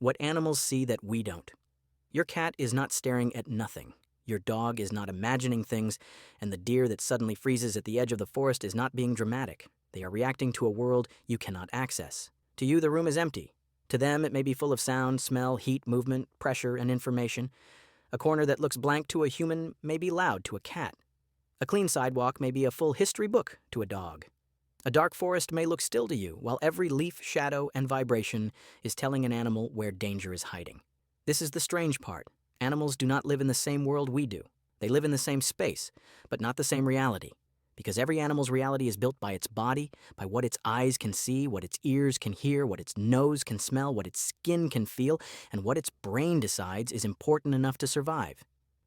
What animals see that we don't. Your cat is not staring at nothing. Your dog is not imagining things, and the deer that suddenly freezes at the edge of the forest is not being dramatic. They are reacting to a world you cannot access. To you, the room is empty. To them, it may be full of sound, smell, heat, movement, pressure, and information. A corner that looks blank to a human may be loud to a cat. A clean sidewalk may be a full history book to a dog. A dark forest may look still to you, while every leaf, shadow, and vibration is telling an animal where danger is hiding. This is the strange part. Animals do not live in the same world we do. They live in the same space, but not the same reality. Because every animal's reality is built by its body, by what its eyes can see, what its ears can hear, what its nose can smell, what its skin can feel, and what its brain decides is important enough to survive.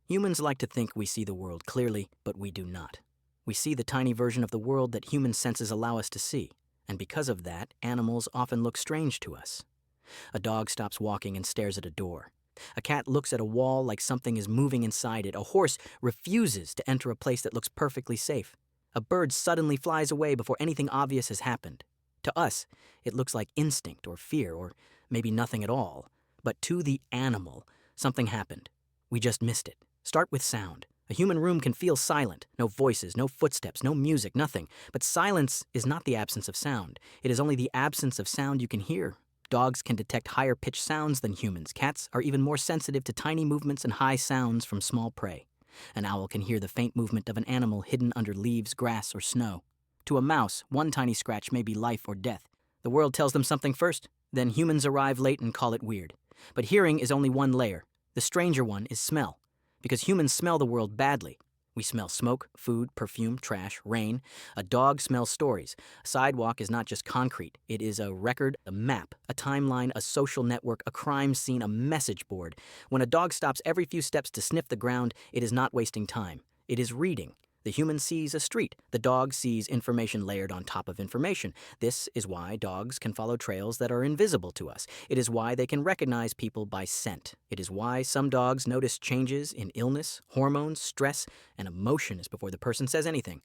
Humans like to think we see the world clearly, but we do not. We see the tiny version of the world that human senses allow us to see, and because of that, animals often look strange to us. A dog stops walking and stares at a door. A cat looks at a wall like something is moving inside it. A horse refuses to enter a place that looks perfectly safe. A bird suddenly flies away before anything obvious has happened. To us, it looks like instinct or fear or maybe nothing at all. But to the animal, something happened. We just missed it. Start with sound. A human room can feel silent. No voices, no footsteps, no music, nothing. But silence is not the absence of sound. It is only the absence of sound you can hear. Dogs can detect higher-pitched sounds than humans. Cats are even more sensitive to tiny movements and high sounds from small prey. An owl can hear the faint movement of an animal hidden under leaves, grass, or snow. To a mouse, one tiny scratch may be life or death. The world tells them something first, then humans arrive late and call it weird. But hearing is only one layer. The stranger one is smell. Because humans smell the world badly. We smell smoke, food, perfume, trash, rain. A dog smells stories. A sidewalk is not just concrete. It is a record, a map, a timeline, a social network, a crime scene, a message board. When a dog stops every few steps to sniff the ground, it is not wasting time. It is reading. The human sees a street. The dog sees information layered on top of information. This is why dogs can follow trails that are invisible to us. It is why they can recognize people by scent. It is why some dogs notice changes in illness, hormones, stress, and emotions before the person says anything.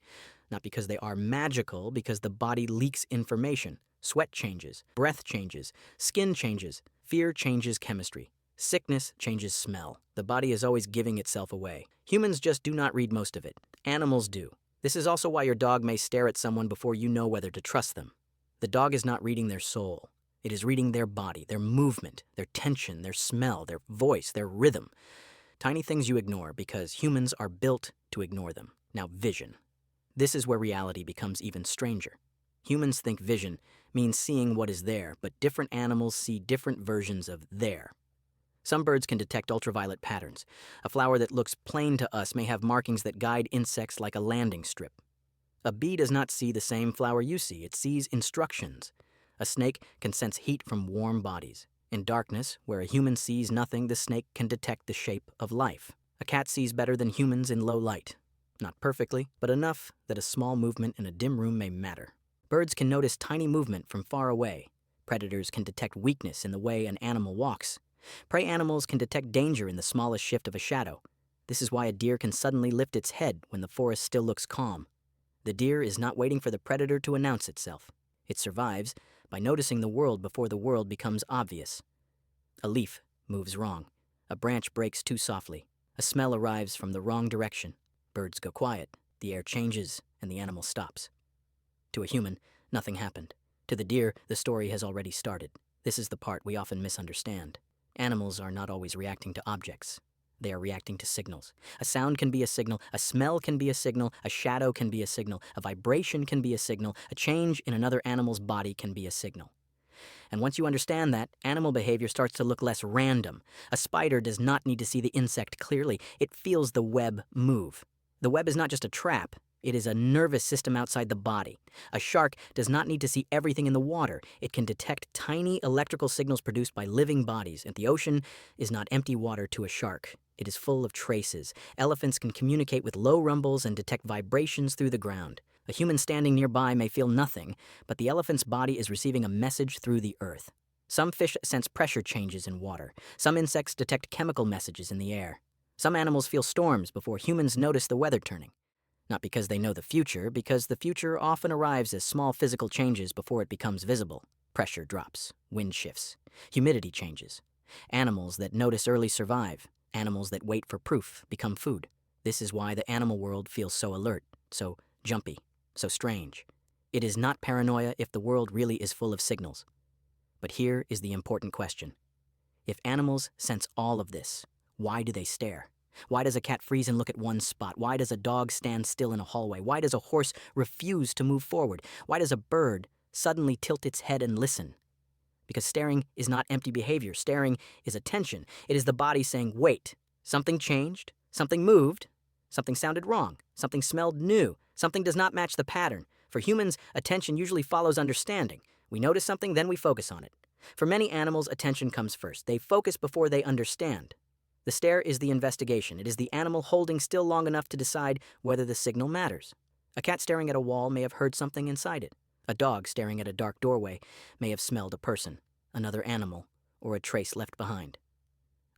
Not because they are magical, because the body leaks information. Sweat changes, breath changes, skin changes, fear changes chemistry. Sickness changes smell. The body is always giving itself away. Humans just do not read most of it. Animals do. This is also why your dog may stare at someone before you know whether to trust them. The dog is not reading their soul. It is reading their body, their movement, their tension, their smell, their voice, their rhythm. Tiny things you ignore because humans are built to ignore them. Now, vision. This is where reality becomes even stranger. Humans think vision means seeing what is there, but different animals see different versions of there. Some birds can detect ultraviolet patterns. A flower that looks plain to us may have markings that guide insects like a landing strip. A bee does not see the same flower you see. It sees instructions. A snake can sense heat from warm bodies. In darkness, where a human sees nothing, the snake can detect the shape of life. A cat sees better than humans in low light. Not perfectly, but enough that a small movement in a dim room may matter. Birds can notice tiny movement from far away. Predators can detect weakness in the way an animal walks. Prey animals can detect danger in the smallest shift of a shadow. This is why a deer can suddenly lift its head when the forest still looks calm. The deer is not waiting for the predator to announce itself. It survives by noticing the world before the world becomes obvious. A leaf moves wrong. A branch breaks too softly. A smell arrives from the wrong direction. Birds go quiet. The air changes, and the animal stops. To a human, nothing happened. To the deer, the story has already started. This is the part we often misunderstand. Animals are not always reacting to objects. They are reacting to signals. A sound can be a signal, a smell can be a signal, a shadow can be a signal, a vibration can be a signal, a change in another animal's body can be a signal. And once you understand that, animal behavior starts to look less random. A spider does not need to see the insect clearly. It feels the web move. The web is not just a trap. It is a nervous system outside the body. A shark does not need to see everything in the water. It can detect tiny electrical signals produced by living bodies, and the ocean is not empty water to a shark. It is full of traces. Elephants can communicate with low rumbles and detect vibrations through the ground. A human standing nearby may feel nothing, but the elephant's body is receiving a message through the earth. Some fish sense pressure changes in water. Some insects detect chemical messages in the air. Some animals feel storms before humans notice the weather turning. Not because they know the future, because the future often arrives as small physical changes before it becomes visible. Pressure drops, wind shifts, humidity changes. Animals that notice early survive. Animals that wait for proof become food. This is why the animal world feels so alert, so jumpy, so strange. It is not paranoia if the world really is full of signals. But here is the important question. If animals sense all of this, why do they stare? Why does a cat freeze and look at one spot? Why does a dog stand still in a hallway? Why does a horse refuse to move forward? Why does a bird suddenly tilt its head and listen? Because staring is not empty behavior. Staring is attention. It is the body saying, wait, something changed, something moved, something sounded wrong, something smelled new, something does not match the pattern. For humans, attention usually follows understanding. We notice something, then we focus on it. For many animals, attention comes first. They focus before they understand. The stare is the investigation. It is the animal holding still long enough to decide whether the signal matters. A cat staring at a wall may have heard something inside it. A dog staring at a dark doorway may have smelled a person, another animal, or a trace left behind.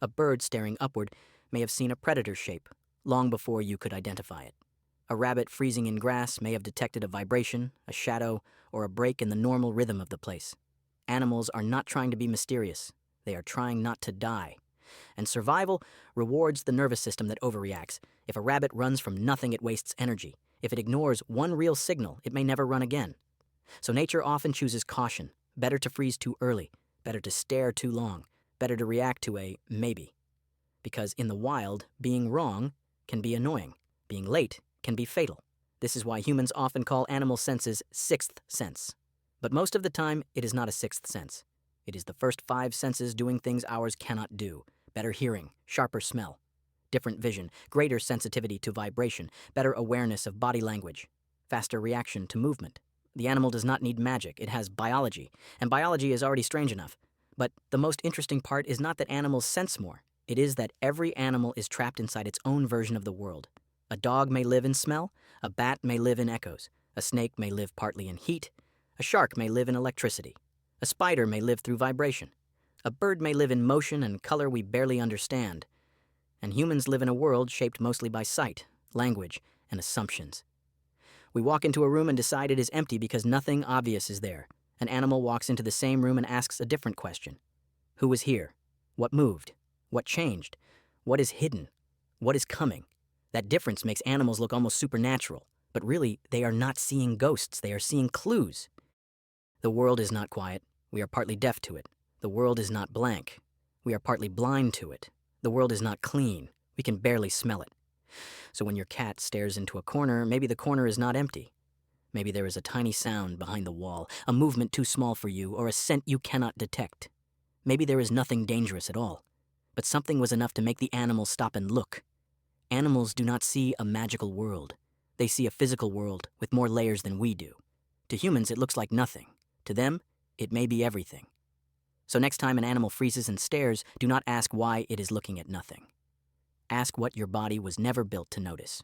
A bird staring upward may have seen a predator's shape, long before you could identify it. A rabbit freezing in grass may have detected a vibration, a shadow, or a break in the normal rhythm of the place. Animals are not trying to be mysterious. They are trying not to die. And survival rewards the nervous system that overreacts. If a rabbit runs from nothing, it wastes energy. If it ignores one real signal, it may never run again. So nature often chooses caution. Better to freeze too early. Better to stare too long. Better to react to a maybe. Because in the wild, being wrong can be annoying. Being late can be fatal. This is why humans often call animal senses sixth sense. But most of the time, it is not a sixth sense. It is the first 5 senses doing things ours cannot do. Better hearing, sharper smell, different vision, greater sensitivity to vibration, better awareness of body language, faster reaction to movement. The animal does not need magic, it has biology, and biology is already strange enough. But the most interesting part is not that animals sense more. It is that every animal is trapped inside its own version of the world. A dog may live in smell, a bat may live in echoes, a snake may live partly in heat, a shark may live in electricity, a spider may live through vibration, a bird may live in motion and color we barely understand, and humans live in a world shaped mostly by sight, language, and assumptions. We walk into a room and decide it is empty because nothing obvious is there. An animal walks into the same room and asks a different question. Who was here? What moved? What changed? What is hidden? What is coming? That difference makes animals look almost supernatural, but really, they are not seeing ghosts, they are seeing clues. The world is not quiet. We are partly deaf to it. The world is not blank. We are partly blind to it. The world is not clean. We can barely smell it. So when your cat stares into a corner, maybe the corner is not empty. Maybe there is a tiny sound behind the wall, a movement too small for you, or a scent you cannot detect. Maybe there is nothing dangerous at all, but something was enough to make the animal stop and look. Animals do not see a magical world. They see a physical world with more layers than we do. To humans, it looks like nothing. To them, it may be everything. So next time an animal freezes and stares, do not ask why it is looking at nothing. Ask what your body was never built to notice.